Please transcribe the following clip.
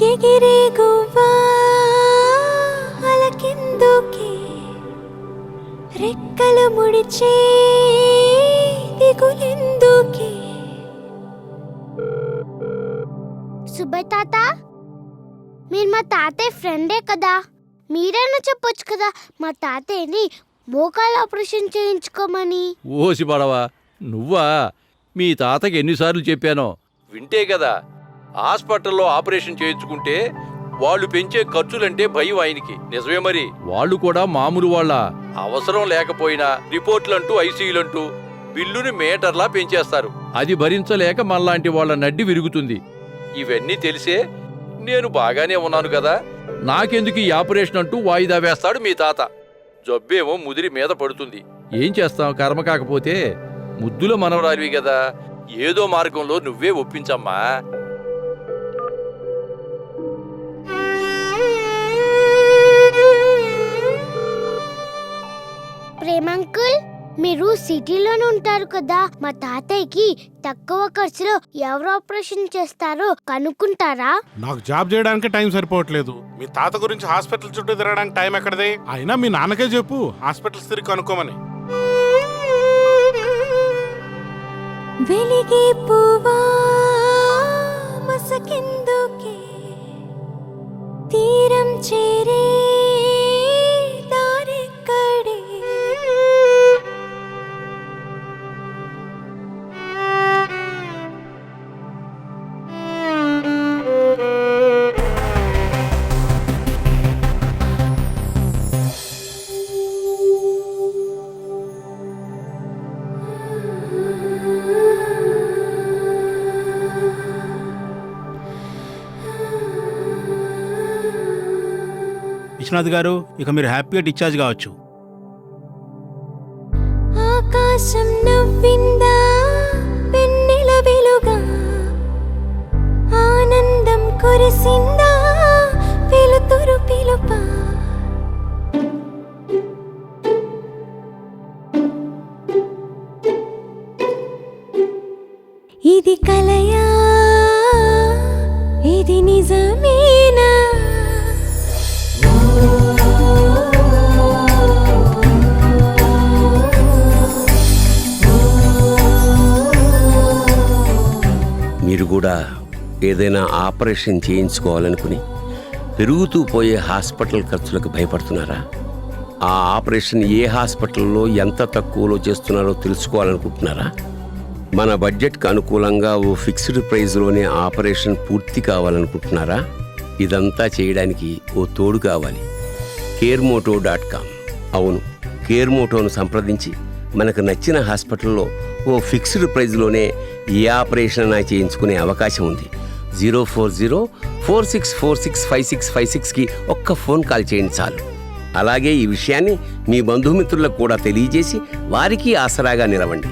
ఎగిరే గువ్వా అలకిందుకే రెక్కలు ముడిచే దిగులెందుకే. సుబ్బయ్య తాత, మీరు మా తాతయ్య ఫ్రెండే కదా, మీరైనా చెప్పొచ్చు కదా మా తాతయ్యని మోకాలు ఆపరేషన్ చేయించుకోమని. ఓసి పడవా, నువ్వా? మీ తాతకి ఎన్నిసార్లు చెప్పానో వింటే కదా. హాస్పిటల్లో ఆపరేషన్ చేయించుకుంటే వాళ్ళు పెంచే ఖర్చులంటే భయం ఆయనకి. నిజమే మరి. వాళ్ళు కూడా మామూలు వాళ్ళ? అవసరం లేకపోయినా రిపోర్ట్లంటూ ఐసీయూలంటూ బిల్లుని మీటర్లా పెంచేస్తారు. అది భరించలేక మనలాంటి వాళ్ళ నడ్డి విరుగుతుంది. ఇవన్నీ తెలిసే నేను బాగానే ఉన్నాను కదా, నాకెందుకు ఈ ఆపరేషన్ అంటూ వాయిదా వేస్తాడు మీ తాత. జబ్బేమో ముదిరి మీద పడుతుంది. ఏం చేస్తాం, కర్మ కాకపోతే. ముద్దుల మనవరాలివి కదా, ఏదో మార్గంలో నువ్వే ఒప్పించమ్మా. ప్రేమంకుల్, మీరు సిటీలోనే ఉంటారు కదా, మా తాతయ్యకి తక్కువ ఖర్చులో ఎవరు ఆపరేషన్ చేస్తారో కనుక్కుంటారా? నాకు జాబ్ చేయడానికి టైం సరిపోవట్లేదు. మీ తాత గురించి హాస్పిటల్ చుట్టూ తిరగడానికి టైం ఎక్కడది? అయినా మీ నాన్నకే చెప్పు హాస్పిటల్స్ తిరిగి కనుక్కోమని. వెలిగే పువ్వా మసకెందుకే తీరం చేరే దారెక్కడే. విశ్వనాథ్ గారు, ఇక మీరు హ్యాపీగా డిశ్చార్జ్ కావచ్చు. ఆకాశం నవ్విందా వెన్నెల వెలుగా, ఆనందం కురిసిందా వెలుతురు పిలుపా. ఇది కలయా, ఇది నిజమేనా? మీరు కూడా ఏదైనా ఆపరేషన్ చేయించుకోవాలనుకుని పెరుగుతూ పోయే హాస్పిటల్ ఖర్చులకు భయపడుతున్నారా? ఆ ఆపరేషన్ ఏ హాస్పిటల్లో ఎంత తక్కువలో చేస్తున్నారో తెలుసుకోవాలనుకుంటున్నారా? మన బడ్జెట్కి అనుకూలంగా ఓ ఫిక్స్డ్ ప్రైస్లోనే ఆపరేషన్ పూర్తి కావాలనుకుంటున్నారా? ఇదంతా చేయడానికి ఓ తోడు కావాలి. కేర్మోటో.com. అవును, కేర్మోటోను సంప్రదించి మనకు నచ్చిన హాస్పిటల్లో ఓ ఫిక్స్డ్ ప్రైజ్లోనే ఏ ఆపరేషన్ అయినా చేయించుకునే అవకాశం ఉంది. 04046465656కి ఒక్క ఫోన్ కాల్ చేయండి చాలు. అలాగే ఈ విషయాన్ని మీ బంధుమిత్రులకు కూడా తెలియజేసి వారికి ఆసరాగా నిలవండి.